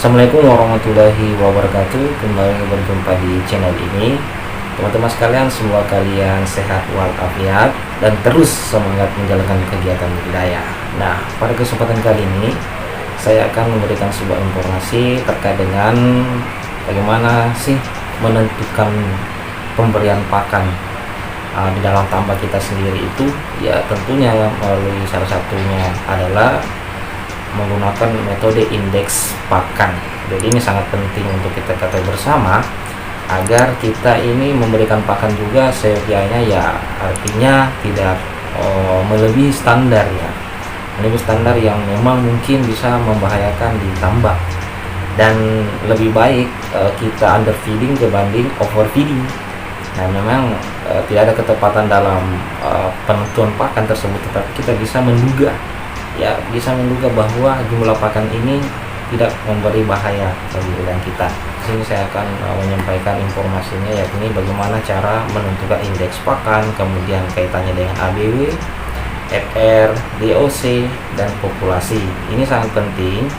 Assalamualaikum warahmatullahi wabarakatuh. Kembali berjumpa di channel ini. Teman-teman sekalian, semoga kalian sehat walafiat dan terus semangat menjalankan kegiatan budidaya. Nah, pada kesempatan kali ini saya akan memberikan sebuah informasi terkait dengan bagaimana sih menentukan pemberian pakan di dalam tambak kita sendiri itu. Ya, tentunya melalui salah satunya adalah menggunakan metode indeks pakan. Jadi ini sangat penting untuk kita ketahui bersama agar kita ini memberikan pakan juga sedianya, ya artinya tidak melebihi standar, ya melebihi standar yang memang mungkin bisa membahayakan di tambak, dan lebih baik kita underfeeding dibanding overfeeding. Nah, memang tidak ada ketepatan dalam penentuan pakan tersebut, tetapi kita bisa menduga bahwa jumlah pakan ini tidak memberi bahaya bagi udang kita. Di sini saya akan menyampaikan informasinya, yakni bagaimana cara menentukan indeks pakan, kemudian kaitannya dengan ABW, FR, DOC, dan populasi. Ini sangat penting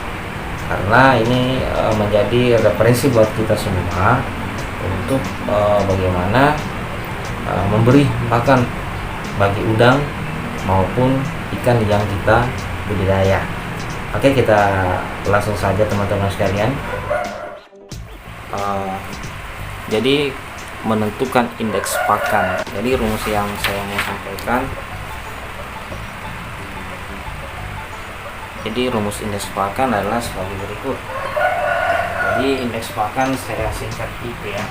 karena ini menjadi referensi buat kita semua untuk bagaimana memberi pakan bagi udang maupun ikan yang kita budidaya. Oke, kita langsung saja teman-teman sekalian. Jadi menentukan indeks pakan. Jadi rumus yang saya mau sampaikan. Jadi rumus indeks pakan adalah sebagai berikut. Jadi indeks pakan saya singkat IP, ya.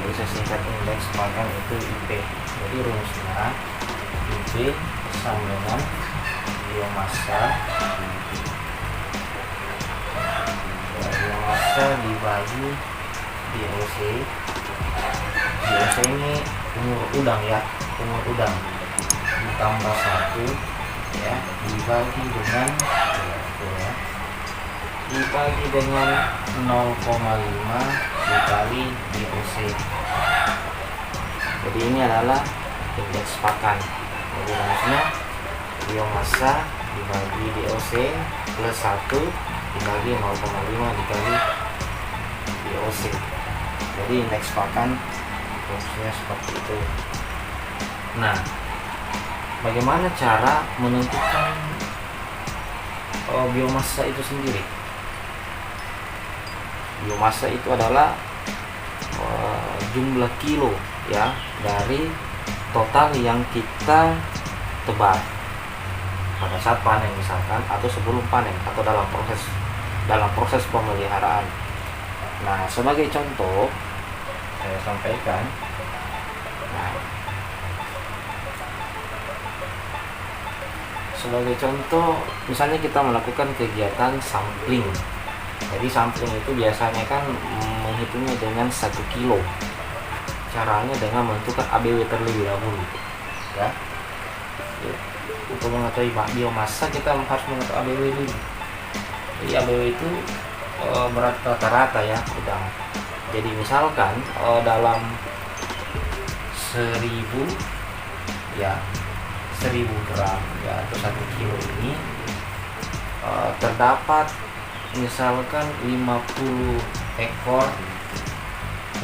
Bisa singkat indeks pakan itu IP. Jadi rumusnya IP sama dengan biomasa dibagi DOC. DOC ini umur udang, ya, umur udang ditambah 1, ya, dibagi dengan dibagi dengan 0,5 dikali DOC. Jadi ini adalah indeks pakan. Jadi rumusnya biomasa dibagi DOC plus 1 dibagi 0,5 dikali DOC. Jadi indeks pakan rumusnya seperti itu. Nah, bagaimana cara menentukan biomasa itu sendiri? Biomasa itu adalah jumlah kilo, ya, dari total yang kita tebar pada saat panen misalkan, atau sebelum panen, atau dalam proses pemeliharaan. Nah, sebagai contoh saya sampaikan. Nah, sebagai contoh misalnya kita melakukan kegiatan sampling. Jadi sampling itu biasanya kan menghitungnya dengan 1 kilo. Caranya dengan menentukan ABW terlebih dahulu, ya. Untuk mengetahui biomasa kita harus mengetahui ABW dulu. Jadi ABW itu berat rata-rata, ya, udang. Jadi misalkan dalam 1000 gram, ya, atau 1 kilo ini terdapat misalkan 50 ekor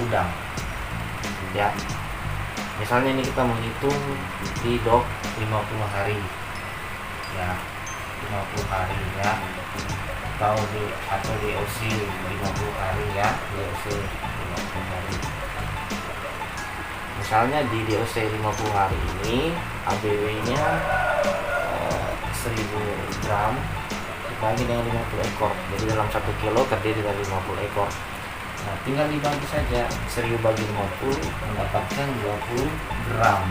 udang, ya. Misalnya ini kita menghitung di DOC 50 hari, ya, 50 hari, ya, atau DOC 50 hari, ya, DOC 50 hari. Misalnya di DOC 50 hari ini ABW-nya 1000 gram dibagi dengan 50 ekor. Jadi dalam 1 kilo terdiri dari 50 ekor. Nah, tinggal dibagi saja, 1000 bagi 50 mendapatkan 20 gram.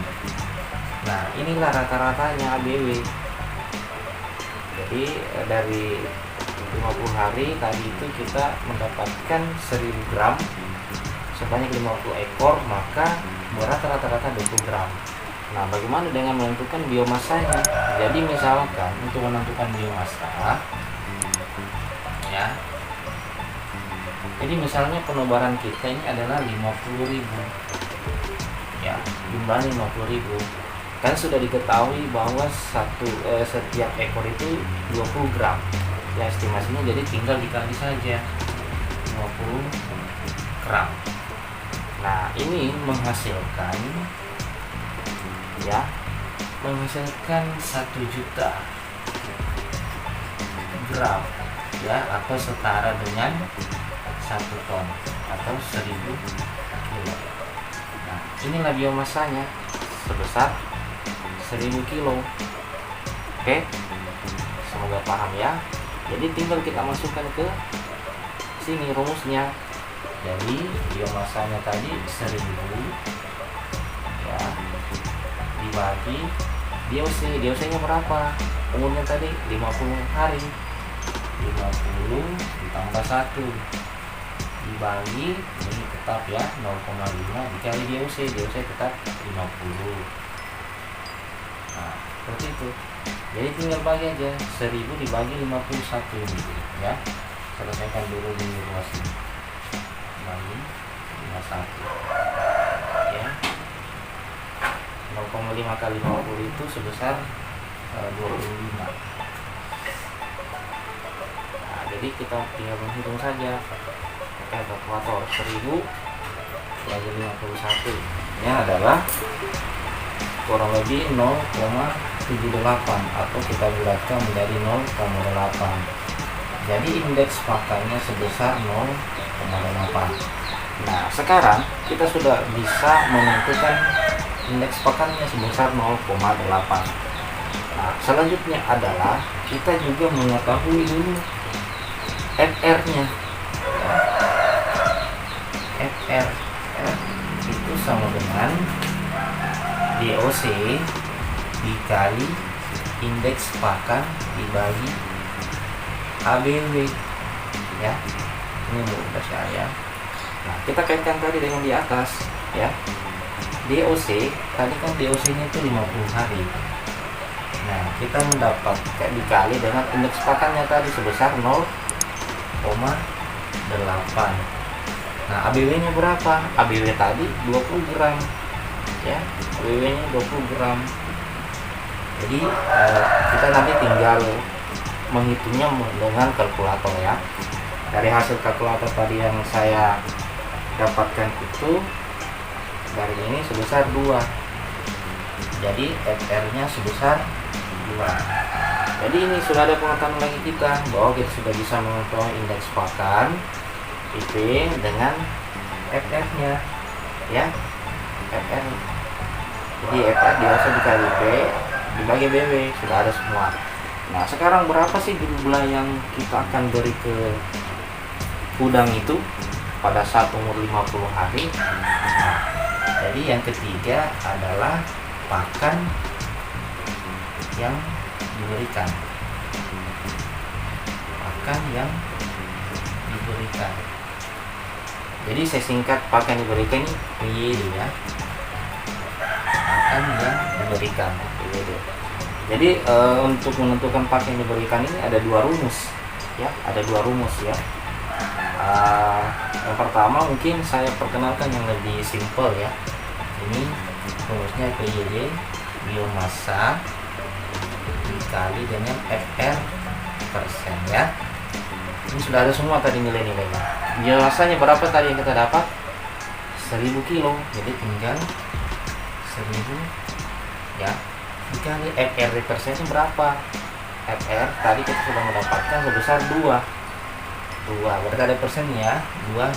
Nah, inilah rata-ratanya ABW. Jadi dari 50 hari tadi itu kita mendapatkan 1000 gram sebanyak 50 ekor, maka berat rata-rata 20 gram. Nah, bagaimana dengan menentukan biomasanya? Jadi misalkan untuk menentukan biomasa, ya, jadi misalnya penebaran kita ini adalah 50.000, ya, jumlahnya 50.000. Kan sudah diketahui bahwa setiap ekor itu 20 gram ya estimasinya, jadi tinggal dikali saja 20 gram. Nah ini menghasilkan 1 juta gram ya, atau setara dengan 1 ton atau 1000 kilo. Nah inilah biomasanya sebesar 1000 kilo. Oke, semoga paham ya. Jadi tinggal kita masukkan ke sini rumusnya. Jadi biomasanya tadi 1000 ya, dibagi DOC nya berapa, umurnya tadi 50 hari, 50 ditambah 1 dibagi, ini tetap ya 0,5 dikali DOC tetap 50. Nah seperti itu. Jadi tinggal bagi aja 1000 dibagi 51 ini ya. Selesaikan dulu di ruas ini, bagi 51 ya. 0,5 kali 50 itu sebesar 25. Nah jadi kita tinggal menghitung saja pakai kalkulator. 1000 bagi 51 ini adalah kurang lebih 0,78 atau kita bulatkan menjadi 0,8. Jadi indeks pakannya sebesar 0,8. Nah sekarang kita sudah bisa menentukan indeks pakannya sebesar 0,8. Nah selanjutnya adalah kita juga mengetahui dulu FR nya. FR itu sama dengan DOC dikali indeks pakan dibagi ABW ya. Ini mudah saya. Nah kita kaitkan tadi dengan di atas ya. DOC tadi kan DOC nya itu 50 hari. Nah kita mendapatkan dikali dengan indeks pakannya tadi sebesar 0,8. Nah ABW nya berapa? ABW tadi 20 gram ya, ABW nya 20 gram. Jadi kita nanti tinggal menghitungnya dengan kalkulator ya. Dari hasil kalkulator tadi yang saya dapatkan itu dari ini sebesar 2. Jadi FR nya sebesar 2. Jadi ini sudah ada pengetahuan lagi kita bahwa kita sudah bisa mengetahui indeks pakan IP dengan FR nya ya. FR, jadi FR biasa dikali P dibagi BW, sudah ada semua. Nah sekarang berapa sih jumlah yang kita akan beri ke udang itu pada saat umur 50 hari? Nah, jadi yang ketiga adalah pakan yang diberikan. Pakan yang diberikan. Jadi saya singkat pakan yang diberikan ini PYD ya. Pakan yang diberikan PYD. Jadi untuk menentukan pakan yang diberikan ini ada 2 rumus ya, ada 2 rumus ya. Yang pertama mungkin saya perkenalkan yang lebih simpel ya. Ini rumusnya PYD biomasa dikali dengan FR persen ya. Ini sudah ada semua tadi nilai-nilainya. Biomasanya berapa tadi yang kita dapat? 1000 kilo. Jadi tinggal 1000 ya dikali FR persennya berapa? FR tadi kita sudah mendapatkan sebesar 2, berarti ada persennya 2%.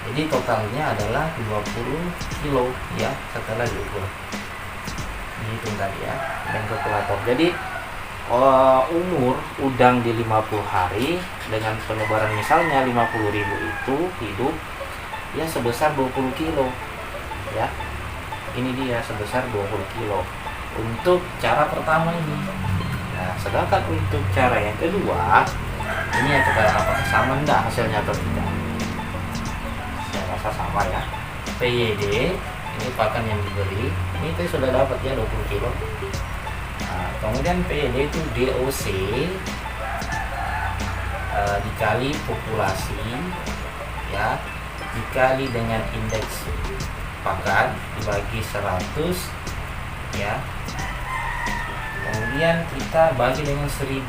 Jadi totalnya adalah 20 kilo ya setelah diukur. Dihitung tadi ya dengan kalkulator. Jadi umur udang di 50 hari dengan penyebaran misalnya 50.000 itu hidup ya sebesar 20 kilo ya. Ini dia sebesar 20 kilo untuk cara pertama ini. Nah sedangkan untuk cara yang kedua ini ya, kita apakah sama enggak hasilnya atau tidak? Saya rasa sama ya. PYD ini pakan yang diberi, ini kita sudah dapat ya 20 kilo. Nah, kemudian PYD itu DOC dikali populasi ya, dikali dengan indeks pakan dibagi 100 ya. Kemudian kita bagi dengan 1000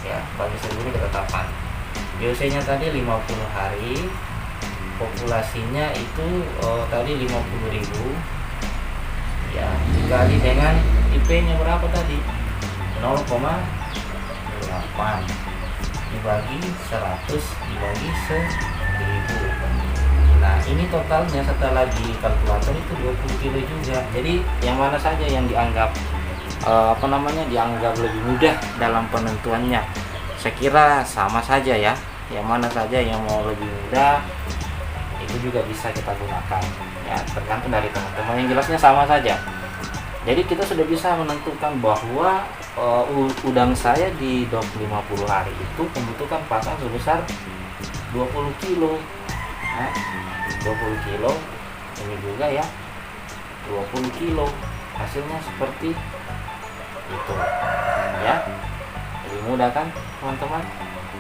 ya, bagi 1000 ketetapan. Biasanya tadi 50 hari, populasinya itu tadi 50.000 ya, dikali dengan IP nya berapa tadi, 0,8 dibagi 100 dibagi 1000. Nah ini totalnya setelah di kalkulator itu 20 kilo juga. Jadi yang mana saja yang dianggap dianggap lebih mudah dalam penentuannya, saya kira sama saja ya. Yang mana saja yang mau lebih mudah itu juga bisa kita gunakan ya, tergantung dari teman-teman. Yang jelasnya sama saja. Jadi kita sudah bisa menentukan bahwa udang saya di 50 hari itu membutuhkan pakan sebesar 20 kilo. Nah, 20 kilo ini juga ya, 20 kilo hasilnya seperti itu ya. Lebih mudah kan teman-teman?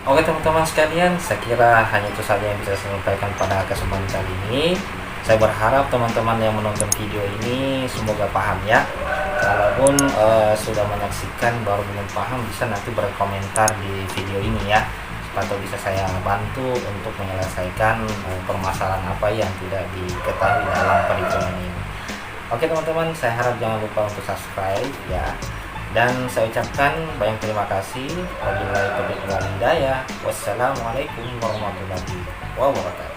Oke teman-teman sekalian, saya kira hanya itu saja yang bisa saya sampaikan pada kesempatan kali ini. Saya berharap teman-teman yang menonton video ini semoga paham ya. Kalaupun sudah menyaksikan baru belum paham, bisa nanti berkomentar di video ini ya, atau bisa saya bantu untuk menyelesaikan permasalahan apa yang tidak diketahui dalam perhitungan ini. Oke teman-teman, saya harap jangan lupa untuk subscribe ya. Dan saya ucapkan banyak terima kasih. Wabillahi taufiq wal hidayah. Wassalamualaikum warahmatullahi wabarakatuh.